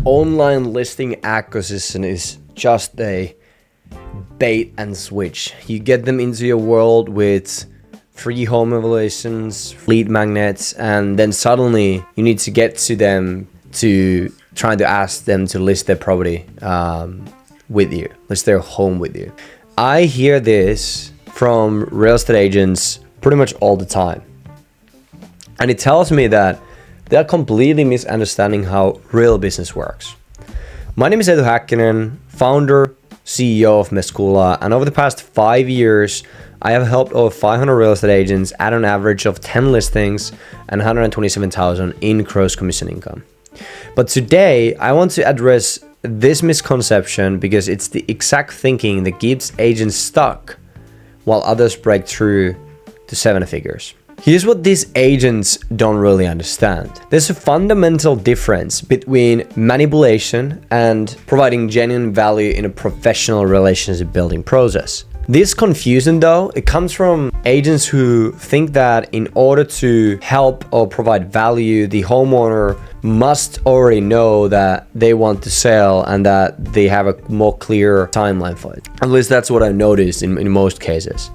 online listing ecosystem is just a bait and switch. You get them into your world with free home evaluations, lead magnets, and then suddenly you need to get to them to trying to ask them to list their property with you, list their home with you. I hear this from real estate agents pretty much all the time. And it tells me that they're completely misunderstanding how real business works. My name is Edu Häkkinen, founder, CEO of Mescula, and over the past 5 years, I have helped over 500 real estate agents at an average of 10 listings and 127,000 in gross commission income. But today, I want to address this misconception because it's the exact thinking that keeps agents stuck while others break through to 7 figures. Here's what these agents don't really understand. There's a fundamental difference between manipulation and providing genuine value in a professional relationship building process. This confusion though, it comes from agents who think that in order to help or provide value, the homeowner must already know that they want to sell and that they have a more clear timeline for it. At least that's what I noticed in most cases.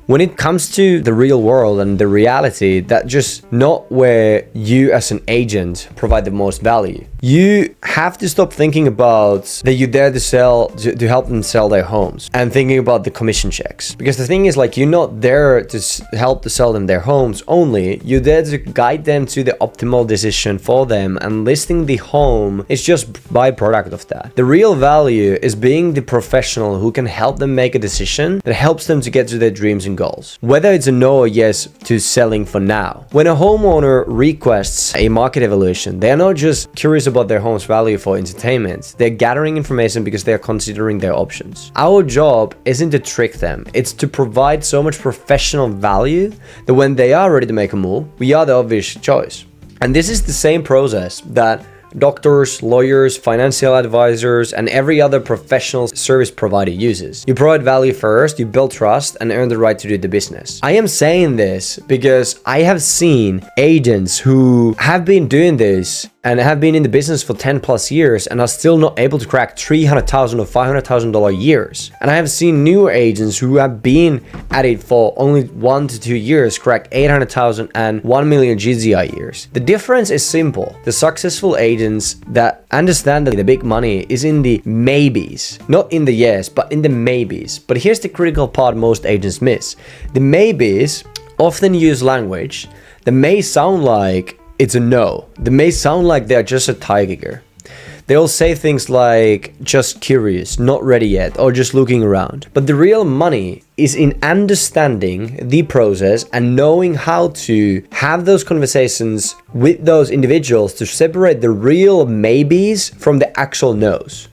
When it comes to the real world and the reality, that's just not where you as an agent provide the most value. You have to stop thinking about that you're there to sell, to help them sell their homes, and thinking about the commission checks. Because the thing is, like, you're not there to help to sell them their homes only, you're there to guide them to the optimal decision for them, and listing the home is just byproduct of that. The real value is being the professional who can help them make a decision that helps them to get to their dreams and goals. Whether it's a no or yes to selling for now. When a homeowner requests a market evaluation, they are not just curious about their home's value for entertainment. They're gathering information because they're considering their options. Our job isn't to trick them. It's to provide so much professional value that when they are ready to make a move, we are the obvious choice. And this is the same process that doctors, lawyers, financial advisors, and every other professional service provider uses. You provide value first, you build trust, and earn the right to do the business. I am saying this because I have seen agents who have been doing this and have been in the business for 10 plus years and are still not able to crack $300,000 or $500,000 years. And I have seen newer agents who have been at it for only 1 to 2 years crack 800,000 and 1 million GZI years. The difference is simple. The successful agents that understand that the big money is in the maybes, not in the yes, but in the maybes. But here's the critical part most agents miss. The maybes often use language that may sound like it's a no. They may sound like they're just a tiger. They'll say things like just curious, not ready yet, or just looking around. But the real money is in understanding the process and knowing how to have those conversations with those individuals to separate the real maybes from the actual no's.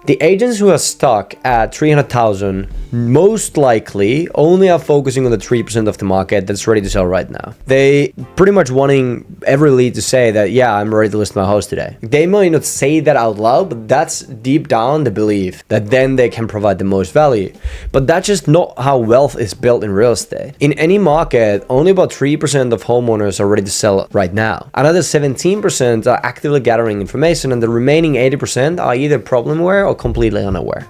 The agents who are stuck at 300,000 most likely only are focusing on the 3% of the market that's ready to sell right now. They pretty much wanting every lead to say that, yeah, I'm ready to list my house today. They might not say that out loud, but that's deep down the belief that then they can provide the most value. But that's just not how wealth is built in real estate. In any market, only about 3% of homeowners are ready to sell right now. Another 17% are actively gathering information, and the remaining 80% are either problem aware or completely unaware.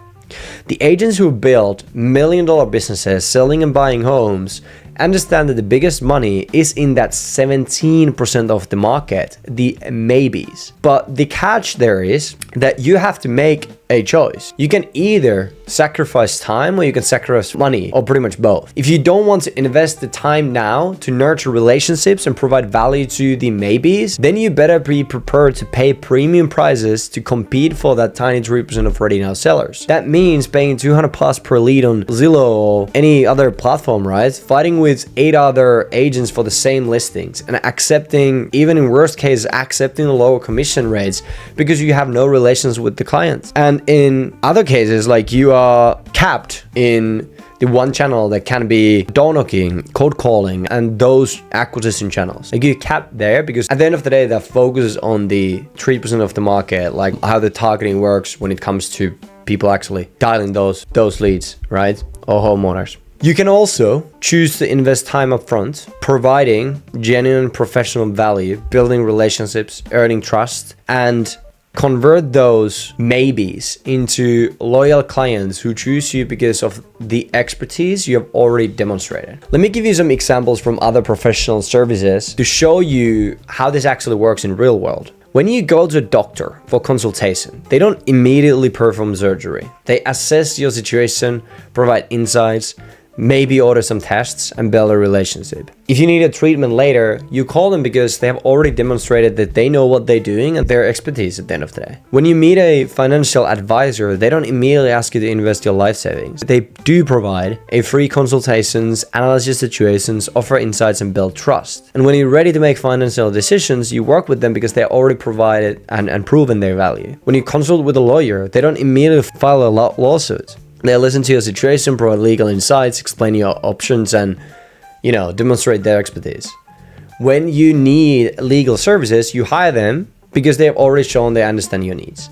The agents who build million-dollar businesses selling and buying homes understand that the biggest money is in that 17% of the market, the maybes. But the catch there is that you have to make a choice. You can either sacrifice time or you can sacrifice money, or pretty much both. If you don't want to invest the time now to nurture relationships and provide value to the maybes, then you better be prepared to pay premium prices to compete for that tiny 3% of ready now sellers. That means paying 200 plus per lead on Zillow or any other platform, right? Fighting with 8 other agents for the same listings and accepting, even in worst cases, accepting the lower commission rates because you have no relations with the clients. And in other cases, like you are capped in the one channel that can be door knocking, cold calling, and those acquisition channels. Like you cap there because at the end of the day, that focuses on the 3% of the market, like how the targeting works when it comes to people actually dialing those leads, right? Or homeowners. You can also choose to invest time up front, providing genuine professional value, building relationships, earning trust, and Convert those maybes into loyal clients who choose you because of the expertise you have already demonstrated. Let me give you some examples from other professional services to show you how this actually works in real world. When you go to a doctor for consultation, they don't immediately perform surgery. They assess your situation, provide insights, maybe order some tests, and build a relationship. If you need a treatment later, you call them because they have already demonstrated that they know what they're doing and their expertise at the end of the day. When you meet a financial advisor, they don't immediately ask you to invest your life savings. They do provide a free consultations, analyze your situations, offer insights, and build trust. And when you're ready to make financial decisions, you work with them because they already provided and proven their value. When you consult with a lawyer, they don't immediately file a lawsuit. They listen to your situation, provide legal insights, explain your options, and, demonstrate their expertise. When you need legal services, you hire them because they have already shown they understand your needs.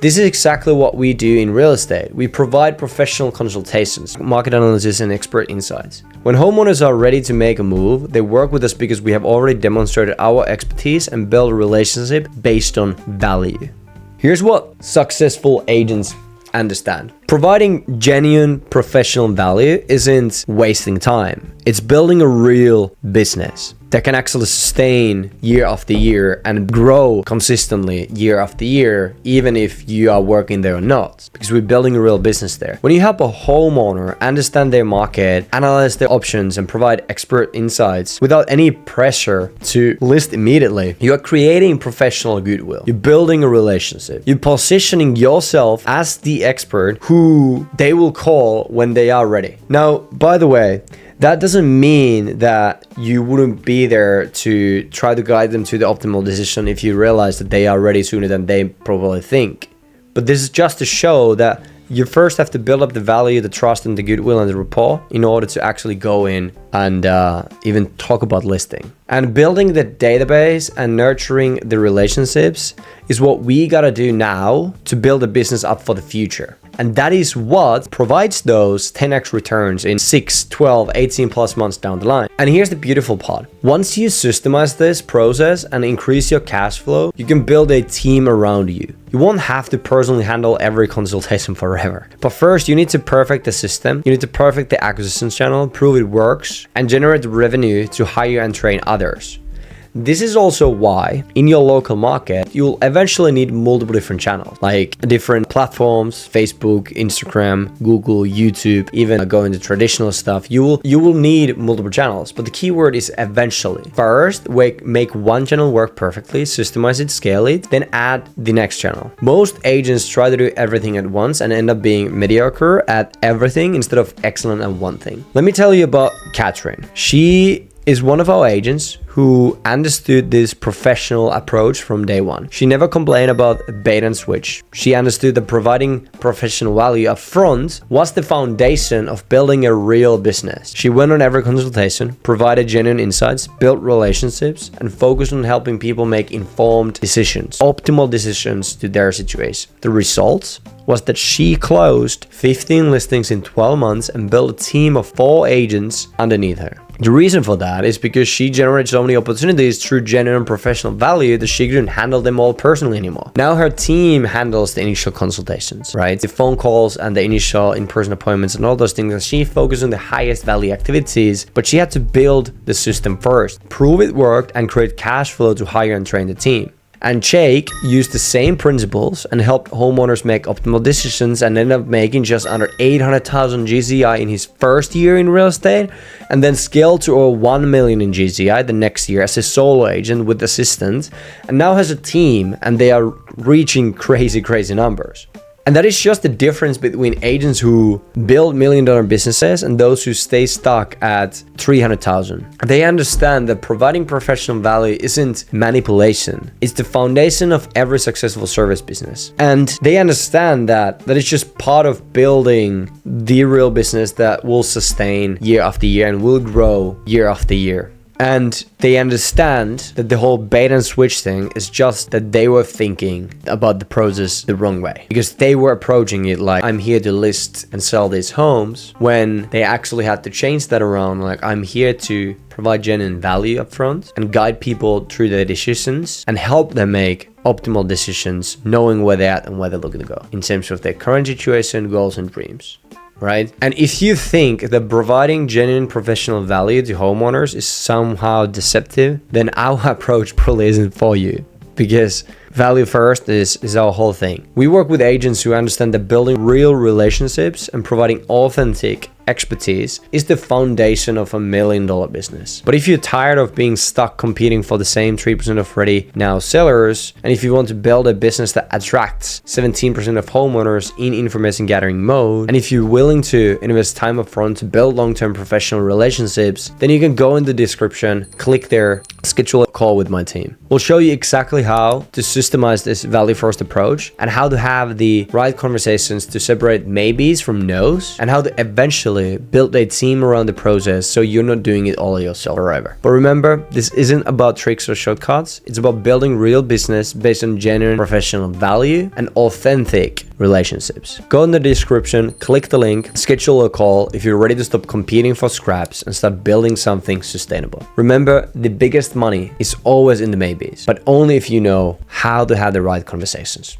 This is exactly what we do in real estate. We provide professional consultations, market analysis, and expert insights. When homeowners are ready to make a move, they work with us because we have already demonstrated our expertise and build a relationship based on value. Here's what successful agents understand. Providing genuine professional value isn't wasting time. It's building a real business that can actually sustain year after year and grow consistently year after year, even if you are working there or not, because we're building a real business there. When you help a homeowner understand their market, analyze their options, and provide expert insights without any pressure to list immediately, you are creating professional goodwill. You're building a relationship. You're positioning yourself as the expert who they will call when they are ready. Now, by the way, that doesn't mean that you wouldn't be there to try to guide them to the optimal decision if you realize that they are ready sooner than they probably think. But this is just to show that you first have to build up the value, the trust, and the goodwill and the rapport in order to actually go in and even talk about listing. And building the database and nurturing the relationships is what we gotta do now to build a business up for the future. And that is what provides those 10x returns in 6, 12, 18 plus months down the line. And here's the beautiful part. Once you systemize this process and increase your cash flow, you can build a team around you. You won't have to personally handle every consultation forever. But first, you need to perfect the system. You need to perfect the acquisitions channel, prove it works, and generate the revenue to hire and train others. This is also why in your local market, you'll eventually need multiple different channels, like different platforms, Facebook, Instagram, Google, YouTube, even going to traditional stuff. You will need multiple channels, but the key word is eventually. First, make one channel work perfectly, systemize it, scale it, then add the next channel. Most agents try to do everything at once and end up being mediocre at everything instead of excellent at one thing. Let me tell you about Catherine. She is one of our agents who understood this professional approach from day one. She never complained about bait and switch. She understood that providing professional value up front was the foundation of building a real business. She went on every consultation, provided genuine insights, built relationships, and focused on helping people make informed decisions, optimal decisions to their situation. The result was that she closed 15 listings in 12 months and built a team of 4 agents underneath her. The reason for that is because she generated so many opportunities through genuine professional value that she couldn't handle them all personally anymore. Now her team handles the initial consultations, right? The phone calls and the initial in-person appointments and all those things. And she focused on the highest value activities, but she had to build the system first, prove it worked, and create cash flow to hire and train the team. And Jake used the same principles and helped homeowners make optimal decisions and ended up making just under 800,000 GCI in his first year in real estate, and then scaled to over 1 million in GCI the next year as a solo agent with assistants, and now has a team and they are reaching crazy numbers. And that is just the difference between agents who build $1 million businesses and those who stay stuck at 300,000. They understand that providing professional value isn't manipulation. It's the foundation of every successful service business. And they understand that it's just part of building the real business that will sustain year after year and will grow year after year. And they understand that the whole bait and switch thing is just that they were thinking about the process the wrong way. Because they were approaching it like, I'm here to list and sell these homes, when they actually had to change that around, like, I'm here to provide genuine value up front and guide people through their decisions and help them make optimal decisions, knowing where they're at and where they're looking to go in terms of their current situation, goals, and dreams. Right? And if you think that providing genuine professional value to homeowners is somehow deceptive, then our approach probably isn't for you, because value first is our whole thing. We work with agents who understand that building real relationships and providing authentic expertise is the foundation of $1 million business. But if you're tired of being stuck competing for the same 3% of ready now sellers, and if you want to build a business that attracts 17% of homeowners in information gathering mode, and if you're willing to invest time upfront to build long-term professional relationships, then you can go in the description, click there, schedule a call with my team. We'll show you exactly how to systemize this value first approach and how to have the right conversations to separate maybes from no's, and how to eventually build a team around the process so you're not doing it all yourself forever. But remember, this isn't about tricks or shortcuts. It's about building real business based on genuine professional value and authentic relationships. Go in the description, click the link, schedule a call if you're ready to stop competing for scraps and start building something sustainable. Remember, the biggest money is always in the maybes, but only if you know how to have the right conversations.